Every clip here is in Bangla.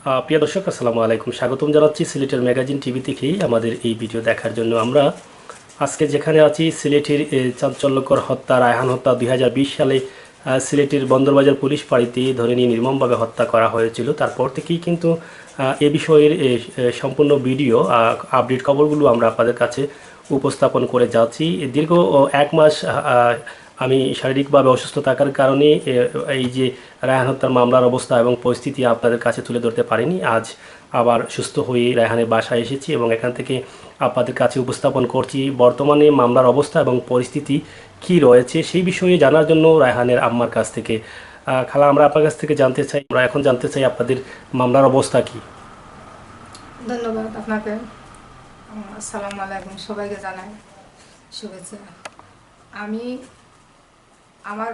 প্রিয় দর্শক আসসালামু আলাইকুম, স্বাগতম জানাচ্ছি সিলেটের ম্যাগাজিন টিভি থেকেই আমাদের এই ভিডিও দেখার জন্য। আমরা আজকে যেখানে আছি সিলেটের চাঞ্চল্যকর হত্যা, রায়হান হত্যা 2020 সালে সিলেটের বন্দরবাজার পুলিশ ফাঁড়িতে ধরে নিয়ে নির্মমভাবে হত্যা করা হয়েছিল। তারপর থেকেই কিন্তু এ বিষয়ের সম্পূর্ণ ভিডিও আপডেট খবরগুলো আমরা আপনাদের কাছে উপস্থাপন করে যাচ্ছি। দীর্ঘ 1 মাস আমি শারীরিকভাবে অসুস্থ থাকার কারণে এই যে রায়হান হত্যার মামলার অবস্থা এবং পরিস্থিতি আপনাদের কাছে তুলে ধরতে পারিনি। আজ আবার সুস্থ হয়ে রায়হানের বাসায় এসেছি এবং এখান থেকে আপনাদের কাছে উপস্থাপন করছি বর্তমানে মামলার অবস্থা এবং পরিস্থিতি কি রয়েছে সেই বিষয়ে জানার জন্য রায়হানের আম্মার কাছ থেকে। খালা, আমরা আপনার কাছ থেকে জানতে চাই, আমরা এখন জানতে চাই আপনাদের মামলার অবস্থা কি। ধন্যবাদ আপনাকে। আসসালামু আলাইকুম, সবাইকে জানাই শুভেচ্ছা। আমি আমার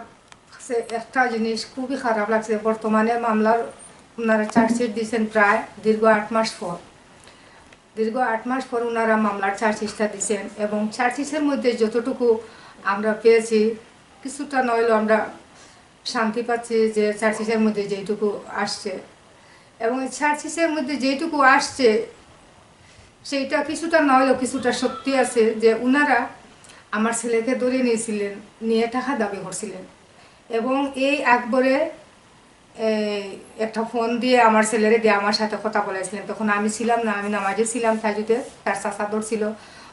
কাছে একটা জিনিস খুবই খারাপ লাগছে। বর্তমানে মামলার ওনারা চার্জশিট দিয়েছেন প্রায় দীর্ঘ 8 মাস পর ওনারা মামলার চার্জশিটটা দিয়েছেন এবং চার্জশিটের মধ্যে যতটুকু আমরা পেয়েছি কিছুটা নইলেও আমরা শান্তি পাচ্ছি যে চার্জশিটের মধ্যে যেইটুকু আসছে এবং এই চার্জশিটের মধ্যে যেইটুকু আসছে সেইটা কিছুটা নইলেও কিছুটা সত্যি আছে যে উনারা আমার ছেলেকে ধরে নিয়েছিলেন, নিয়ে টাকা দাবি করছিলেন এবং এই একবারে একটা ফোন দিয়ে আমার ছেলেরে দিয়ে আমার সাথে কথা বলেছিলেন। তখন আমি ছিলাম না, আমি নামাজে ছিলাম। তাইতে তার চাচা ধরছিল,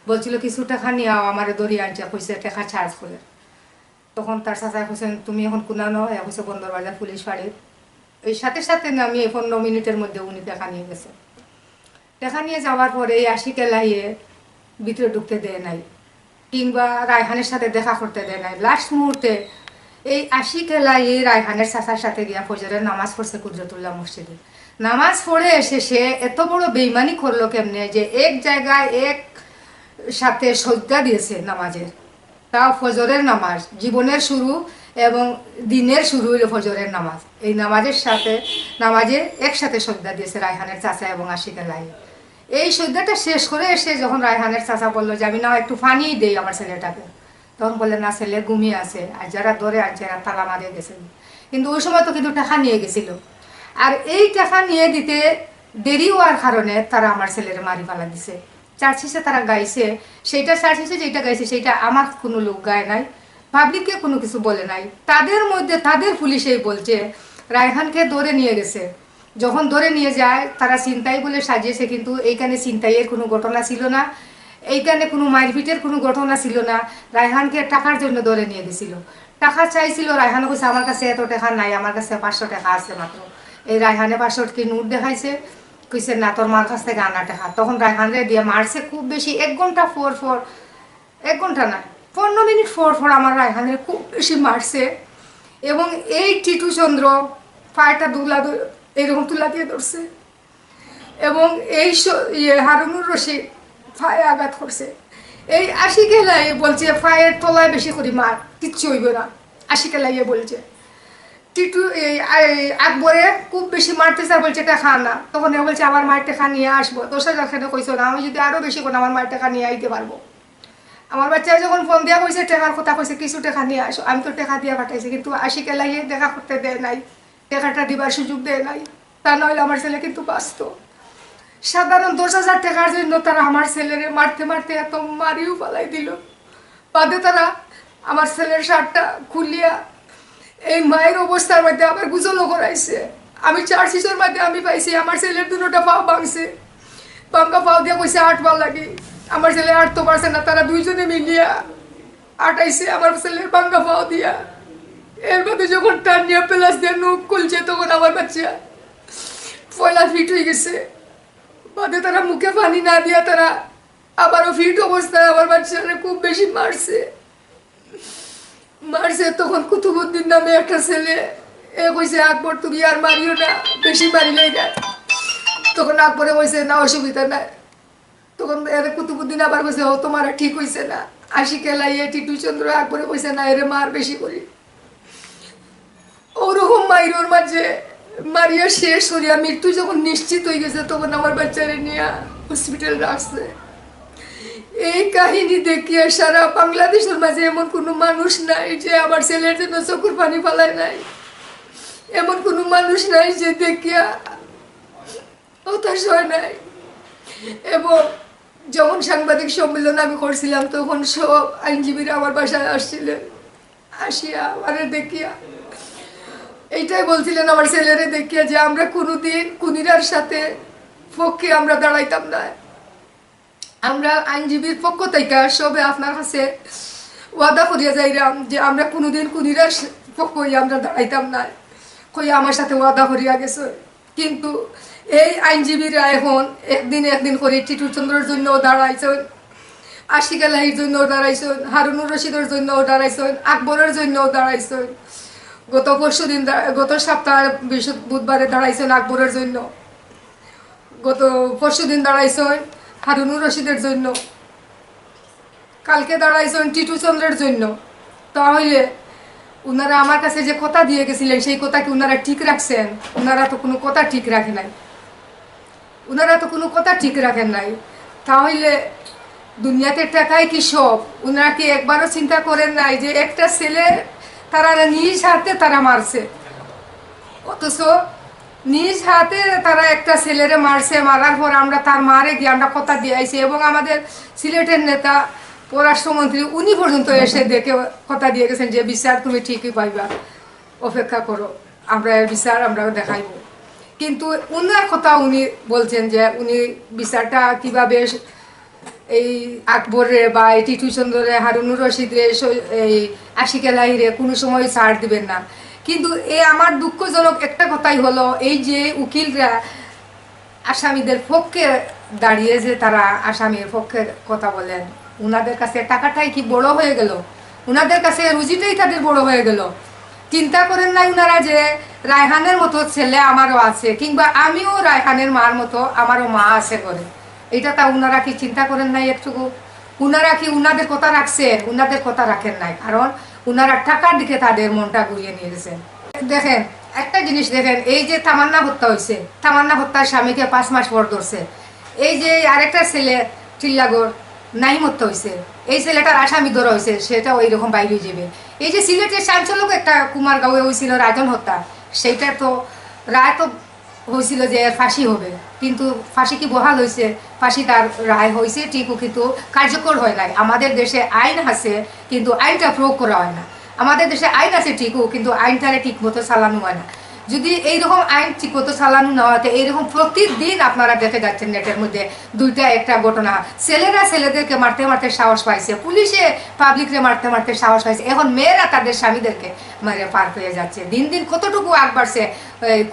বলছিল কিছু টাকা নিয়ে আমার দড়ি আনছে, কইছে টাকা চার্জ করে। তখন তার চাচা কইছেন তুমি এখন কোনানো কইছে বন্দরবাজার পুলিশ ফাঁড়ির। এই সাথে সাথে আমি 15 মিনিটের মধ্যে উনি টাকা নিয়ে গেছে। টাকা নিয়ে যাওয়ার পরে এই আশিক এলাইয়ে ভিতরে ঢুকতে দেয় নাই কিংবা রায়হানের সাথে দেখা করতে দেয় নাই। লাস্ট মুহূর্তে এই আশিক এলাই রায়হানের চাচার সাথে গিয়া ফজরের নামাজ পড়ছে কুদরতুল্লাহ মসজিদে। নামাজ পড়ে এসে সে এত বড় বেইমানি করলো কেমনে যে এক জায়গায় এক সাথে সজ্জা দিয়েছে নামাজের, তাও ফজরের নামাজ, জীবনের শুরু এবং দিনের শুরু হইল ফজরের নামাজ। এই নামাজের সাথে নামাজে একসাথে সজ্জা দিয়েছে রায়হানের চাচা এবং আশিক এলাই। এই সজ্জাটা শেষ করে এসে যখন রায়হানের চাচা বললো যে আমি না একটু পানি দেই আমার ছেলেটাকে, তখন বললেন না, ছেলে ঘুমিয়ে আছে, আর যারা ধরে আনছে এরা তালা মারিয়ে গেছেন। কিন্তু ওই সময় তো কিন্তু টাকা নিয়ে গেছিল, আর এই টাকা নিয়ে দিতে দেরি হওয়ার কারণে তারা আমার ছেলের মারি ফেলা দিছে। চার্চিসে তারা গাইছে, সেইটা চার্চিসে যেটা গাইছে সেইটা আমার কোনো লোক গায় নাই, পাবলিককে কোনো কিছু বলে নাই। তাদের মধ্যে তাদের পুলিশেই বলছে রায়হানকে ধরে নিয়ে গেছে। যখন ধরে নিয়ে যায় তারা ছিনতাই বলে সাজিয়েছে, কিন্তু এইখানে ছিনতাইয়ের কোনো ঘটনা ছিল না, এইখানে কোনো মারপিটের কোনো ঘটনা ছিল না। রায়হানকে টাকার জন্য ধরে নিয়ে গেছিল, টাকা চাইছিল। রায়হান কইছে আমার কাছে এত টাকা নাই, আমার কাছে 500 টাকা আছে মাত্র। এই রায়হানে 500 কি নোট দেখাইছে, কইছে না তোর মার কাছ থেকে আনা টাকা। তখন রায়হানরে দিয়ে মারছে খুব বেশি 1 ঘন্টা ফোর 1 ঘন্টা না 15 মিনিট ফোর আমার রায়হানের খুব বেশি মারছে। এবং এই টিটু চন্দ্র পায়টা এইরকম তুলা দিয়ে ধরছে এবং এই হারুনুর রশিদ ফায়ে আঘাত করছে। এই আশিকে লাই বলছে ফায়ের তলায় বেশি করে মার, কিচ্ছু হইবে না। আশিকে লাইয়ে বলছে টিটু এই আকবরে খুব বেশি মারতে চার, বলছে টাকা না। তখন এ বলছে আমার মায়ের টাকা নিয়ে আসবো। 10,000 টাকা কইছো না, আমি যদি আরো বেশি করে আমার মায়ের টাকা নিয়ে আইতে পারবো। আমার বাচ্চা যখন ফোন দিয়া কইছে টাকার কথা, কইছে কিছু টাকা নিয়ে আসো। আমি তো টাকা দিয়ে পাঠাইছি, কিন্তু আশিকে লাইয়ে দেখা করতে দেয় নাই, টাকাটা দিবার সুযোগ দেয় নাই। তা নইলে আমার ছেলে কিন্তু বাঁচত। সাধারণ 10,000 টাকার জন্য তারা আমার ছেলেরে মারতে মারতে এত মারিও পালাই দিল। বাদে তারা আমার ছেলের শার্টটা খুলিয়া এই মায়ের অবস্থার মধ্যে আবার গুজলও করাইছে। আমি চার্চিসের মধ্যে আমি পাইছি আমার ছেলের দুটোটা পাও ভাঙছে, ভাঙ্গা পাও দিয়া কইছে 8 বার লাগে। আমার ছেলে 8 তো পারছে না, তারা দুইজনে মিলিয়া আটাইছে আমার ছেলের ভাঙ্গা পাও দিয়া। এর মধ্যে যখন টান নিয়ে প্লাস দিয়ে নখ খুলছে, তখন আমার বাচ্চা পয়লা ফিট হয়ে গেছে। বাদে তারা মুখে পানি না দিয়া তারা আবারও ফিট অবস্থায় আমার বাচ্চারা খুব বেশি মারছে। তখন কুতুবুদ্দিন নামে একটা ছেলে এ কইছে আকবর তুমি আর মারিও না, বেশি মারিলেই না। তখন আকবরে কইছে না অসুবিধা নাই। তখন এর কুতুবুদ্দিন আবার কইছে ও তোমার ঠিক হইছে না। আশিক এলাইয়ে টিটু চন্দ্র আকবরে কইছে না এরে মার বেশি করি। ওরকম মাইরোর মাঝে মারিয়া শেষ করিয়া মৃত্যু যখন নিশ্চিত হয়ে গেছে, তখন আমার বাচ্চারে নিয়ে হসপিটাল রাখছে। এই কাহিনী দেখিয়া সারা বাংলাদেশের মাঝে এমন কোনো মানুষ নাই যে আমার ছেলের জন্য চোখের পানি ফেলায় নাই, এমন কোনো মানুষ নাই যে দেখিয়া হতাশ হয় নাই। এবং যখন সাংবাদিক সম্মেলন আমি করছিলাম তখন সব আইনজীবীরা আমার বাসায় আসছিলেন, আসিয়া আমার দেখিয়া এইটাই বলছিলেন আমার ছেলেরে দেখিয়া যে আমরা কোনোদিন কুনিরার সাথে পক্ষে আমরা দাঁড়াইতাম না। আমরা আইনজীবীর পক্ষ থেকে সবে আপনার কাছে ওয়াদা করিয়া যাইলাম যে আমরা কোনোদিন কুনিরার পক্ষ আমরা দাঁড়াইতাম না, কই আমার সাথে ওয়াদা করিয়া গেছে। কিন্তু এই আইনজীবীরা এখন একদিন করে টিটু চন্দ্রের জন্য দাঁড়াইছেন, আশিক আলাহির জন্য দাঁড়াইছেন, হারুনুর রশিদের জন্য দাঁড়াইছেন, আকবরের জন্য দাঁড়াইছেন। গত সপ্তাহে বুধবারে দাঁড়াইছেন আকবরের জন্য, গত পরশুদিন দাঁড়াইছেন হারুনুর রশিদের জন্য, কালকে দাঁড়াইছেন টিটু চন্দ্রের জন্য। তাহলে ওনারা আমার কাছে যে কথা দিয়ে গেছিলেন সেই কথা কি ওনারা ঠিক রাখছেন? ওনারা তো কোনো কথা ঠিক রাখে নাই, রাখেন নাই। তাহলে দুনিয়াতে টাকায় কি সব? ওনারা কি একবারও চিন্তা করেন নাই যে একটা ছেলে তারা নিজ হাতে তারা মারছে, অথচ নিজ হাতে তারা একটা ছেলেরে মারছে, মারার পর আমরা তার মারে গিয়ে আমরা কথা দিয়ে আইছি। এবং আমাদের সিলেটের নেতা পররাষ্ট্রমন্ত্রী উনি পর্যন্ত এসে দেখে কথা দিয়ে গেছেন যে বিচার তুমি ঠিকই পাইবা, অপেক্ষা করো, আমরা বিচার আমরা দেখাইব। কিন্তু উনার কথা উনি বলছেন যে উনি বিচারটা কিভাবে এই আকবরে বা এই টিটু চন্দ্রে, হারুনুর রশিদরে, এই আশিক আলাহিরে কোনো সময় ছাড় দিবেন না। কিন্তু আমার দুঃখজনক একটা কথাই হলো এই যে উকিলরা আসামিদের পক্ষে দাঁড়িয়ে যে তারা আসামির পক্ষে কথা বলেন, উনাদের কাছে টাকাটাই কি বড় হয়ে গেল? উনাদের কাছে রুজিটাই তাদের বড় হয়ে গেল? চিন্তা করেন নাই উনারা যে রায়হানের মতো ছেলে আমারও আছে, কিংবা আমিও রায়হানের মার মতো আমারও মা আছে করে? এটা তা উনারা কি চিন্তা করেন নাই একটুকু? উনারা কি উনাদের কথা রাখছেন? উনাদের কথা রাখেন নাই, কারণ উনারা টাকার দিকে তাদের মনটা ঘুরিয়ে নিয়ে গেছেন। দেখেন একটা জিনিস দেখেন, এই যে তামান্না হত্যা হয়েছে, তামান্না হত্যার স্বামীকে 5 মাস পর ধরছে। এই যে আরেকটা ছেলে টিল্লাগড় নাইম হত্যা হয়েছে, এই ছেলেটার আসামি ধরা হয়েছে, সেটা ওই রকম বাইরে যাবে। এই যে সিলেটের চাঞ্চল্যক একটা কুমারগাঁওয়ে হয়েছিল রাজন হত্যা, সেইটা তো রায় তো হয়েছিল যে ফাঁসি হবে, কিন্তু ফাঁসি কি বহাল হয়েছে? ফাঁসি তার রায় হয়েছে ঠিকও, কিন্তু কার্যকর হয় নাই। আমাদের দেশে আইন আছে কিন্তু আইনটা প্রয়োগ করা হয় না। আমাদের দেশে আইন আছে ঠিকও, কিন্তু আইনটারে ঠিক মতো চালানো হয় না। যদি এইরকম আইন ঠিক মতো চালানো না হয়, এইরকম প্রতিদিন আপনারা দেখে যাচ্ছেন নেটের মধ্যে দুইটা একটা ঘটনা, ছেলেরা ছেলেদেরকে মারতে মারতে সাহস পাইছে, পুলিশে পাবলিকরে মারতে মারতে সাহস পাইছে, এখন মেয়েরা তাদের স্বামীদেরকে মারে পার হয়ে যাচ্ছে। দিন দিন কতটুকু আগ বাড়ছে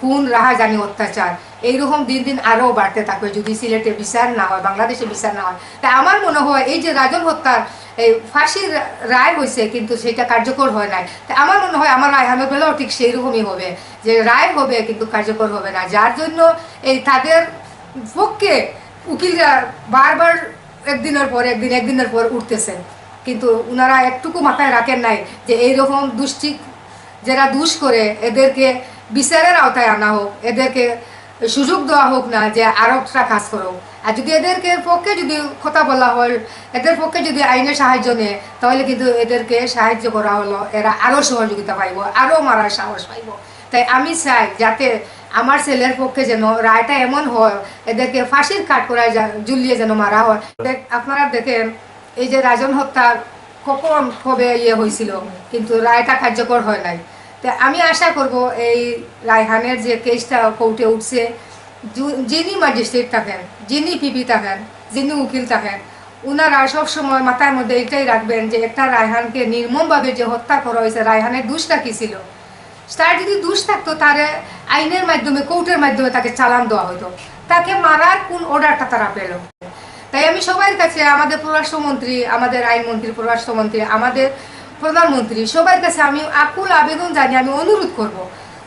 খুন, রাহাজানি, অত্যাচার, এইরকম দিন দিন আরও বাড়তে থাকবে যদি সিলেটে বিচার না হয়, বাংলাদেশে বিচার না হয়। তাই আমার মনে হয় এই যে রাজন হত্যার এই ফাঁসির রায় হয়েছে কিন্তু সেটা কার্যকর হয় নাই, তাই আমার মনে হয় আমার রায়হানের বেলাও ঠিক সেই রকমই হবে, যে রায় হবে কিন্তু কার্যকর হবে না। যার জন্য এই তাদের পক্ষে উকিলরা বারবার একদিনের পর উঠতেছেন, কিন্তু উনারা একটুকু মাথায় রাখেন নাই যে এইরকম দুষ্টি যারা দুষ করে এদেরকে বিচারের আওতায় আনা হোক, এদেরকে সুযোগ দেওয়া হোক না যে আরও একটা কাজ করো। আর যদি এদেরকে পক্ষে যদি কথা বলা হয়, এদের পক্ষে যদি আইনের সাহায্য নেয়, তাহলে কিন্তু এদেরকে সাহায্য করা হলো, এরা আরও সহযোগিতা পাইব, আরও মারার সাহস পাইব। তাই আমি চাই যাতে আমার ছেলের পক্ষে যেন রায়টা এমন হয়, এদেরকে ফাঁসির কাঠ করায় ঝুলিয়ে যেন মারা হয়। আপনারা দেখেন এই যে রাজন হত্যা কখন কবে হয়েছিল, কিন্তু রায়টা কার্যকর হয় নাই। তো আমি আশা করব এই রায়হানের যে কেসটা কোর্টে উঠছে, যিনি ম্যাজিস্ট্রেট থাকেন, যিনি পিপি থাকেন, যিনি উকিল থাকেন, ওনারা সবসময় মাথার মধ্যে এটাই রাখবেন যে একটা রায়হানকে নির্মমভাবে যে হত্যা করা হয়েছে, রায়হানের দোষটা কী ছিল? তার যদি দোষ থাকতো তারে আইনের মাধ্যমে, কোর্টের মাধ্যমে তাকে চালান দেওয়া হতো, তাকে মারার কোন অর্ডারটা তারা পেল? তাই আমি সবার কাছে, আমাদের পররাষ্ট্রমন্ত্রী, আমাদের আইনমন্ত্রী, পররাষ্ট্রমন্ত্রী, আমাদের প্রধানমন্ত্রী, সবার কাছে আমি আকুল আবেদন জানিয়ে আমি অনুরোধ করব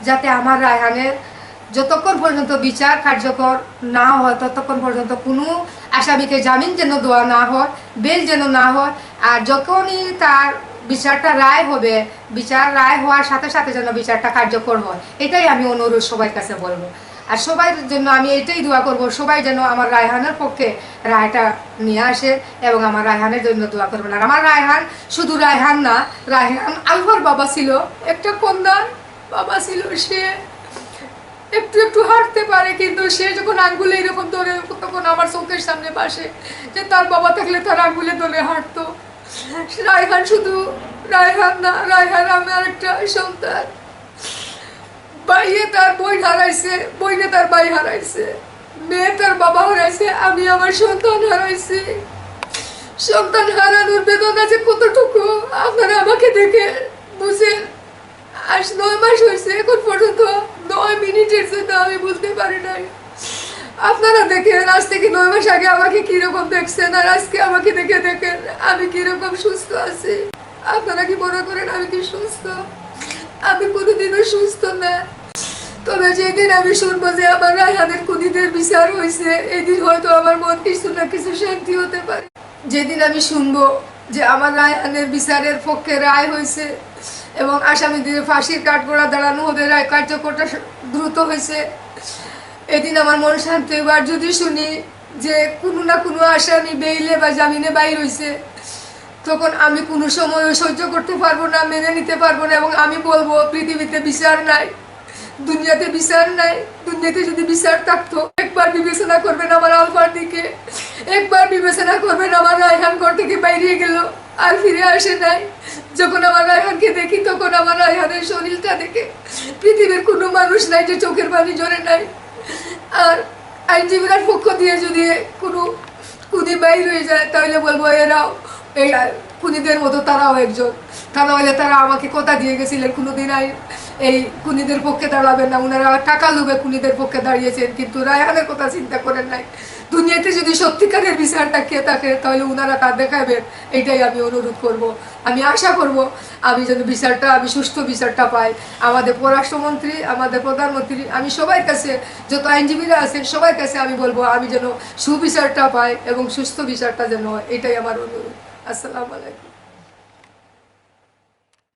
যাতে আমার রায়হানের যতক্ষণ পর্যন্ত বিচার কার্যকর না হয় ততক্ষণ পর্যন্ত কোনো আসামিকে জামিন যেন দেওয়া না হয়, বেল যেন না হয়। আর যখনই তার বিচারটা রায় হবে, বিচার রায় হওয়ার সাথে সাথে যেন বিচারটা কার্যকর হয়, এটাই আমি অনুরোধ সবার কাছে বলবো। আর সবার জন্য আমি এটাই দোয়া করব, সবাই যেন আমার রায়হানের পক্ষে রায়টা নিয়ে আসে এবং আমার রায়হানের জন্য দোয়া করবেন। আর আমার রায়হান শুধু রায়হান না, রায়হান আলফার বাবা ছিল, একটা কন্যার বাবা ছিল। সে একটু হাঁটতে পারে, কিন্তু সে যখন যখন আঙ্গুলে এরকম ধরে, তখন আমার চোখের সামনে পাশে যে তার বাবা থাকলে তার আঙ্গুলে ধরে হাঁটতো। রায়হান শুধু রায়হান না, রায়হান আমার একটা সন্তান। ভাইয়ে তার বই হারাইছে, বইনে তার ভাই হারাইছে, মেয়ে তার বাবা হারাইছে, আমি আমার সন্তান হারাইছি। সন্তান হারানোর বেদনা যে কতটুকু আপনারা আমাকে দেখে বুঝেন। আজ 9 মাস হয়েছে, এখন পর্যন্ত 9 মিনিটের জন্য আমি বুঝতে পারি নাই। আপনারা দেখেন আজ থেকে 9 মাস আগে আমাকে কিরকম দেখছেন, আর আজকে আমাকে দেখে দেখেন আমি কিরকম সুস্থ আছি। আপনারা কি মনে করেন আমি কি সুস্থ? আমি কোনোদিনও সুস্থ না। তবে যেদিন আমি শুনবো যে আমার রায়হানের খুনিদের বিচার হয়েছে, এই দিন হয়তো আমার মন কিছু না কিছু শান্তি হতে পারে। যেদিন আমি শুনবো যে আমার রায়হানের বিচারের পক্ষে রায় হয়েছে এবং আসামিদের ফাঁসির কাঠগড়া দাঁড়ানো, ওদের রায় কার্যকরটা দ্রুত হয়েছে, এদিন আমার মন শান্তি হইব। আর যদি শুনি যে কোনো না কোনো আসামি বেইলে বা জামিনে বাইর হয়েছে, তখন আমি কোনো সময় সহ্য করতে পারবো না, মেনে নিতে পারবো না, এবং আমি বলবো পৃথিবীতে বিচার নাই, দুনিয়াতে বিচার নাই। দুনিয়াতে যদি বিচার থাকতো, একবার বিবেচনা করবেন আমার আলফার দিকে, একবার বিবেচনা করবেন আমার রায়হান ঘর থেকে বাইরে গেল আর ফিরে আসে নাই। যখন আমার রায়হানকে দেখি, তখন আমার রায়হানের শরীরটা দেখে পৃথিবীর কোনো মানুষ নাই যে চোখের পানি ঝরে নাই। আর আইনজীবীর পক্ষ দিয়ে যদি কোনো খুনি বাইর হয়ে যায়, তাহলে বলবো এরাও এই খুনিদের মতো, তারাও একজন। তা নাহলে তারা আমাকে কথা দিয়ে গেছিলেন কোনোদিন এই খুনিদের পক্ষে দাঁড়াবেন না, ওনারা টাকা লোভে খুনিদের পক্ষে দাঁড়িয়েছেন, কিন্তু রায়হানের কথা চিন্তা করেন নাই। দুনিয়াতে যদি সত্যিকারের বিচারটা কে থাকে, তাহলে ওনারা তা দেখাবেন। এইটাই আমি অনুরোধ করব। আমি আশা করব আমি যেন বিচারটা, আমি সুষ্ঠু বিচারটা পাই। আমাদের পররাষ্ট্রমন্ত্রী, আমাদের প্রধানমন্ত্রী, আমি সবার কাছে, যত আইনজীবীরা আছেন সবার কাছে আমি বলবো আমি যেন সুবিচারটা পাই এবং সুস্থ বিচারটা যেন হয়, এটাই আমার অনুরোধ। আসসালামু আলাইকুম।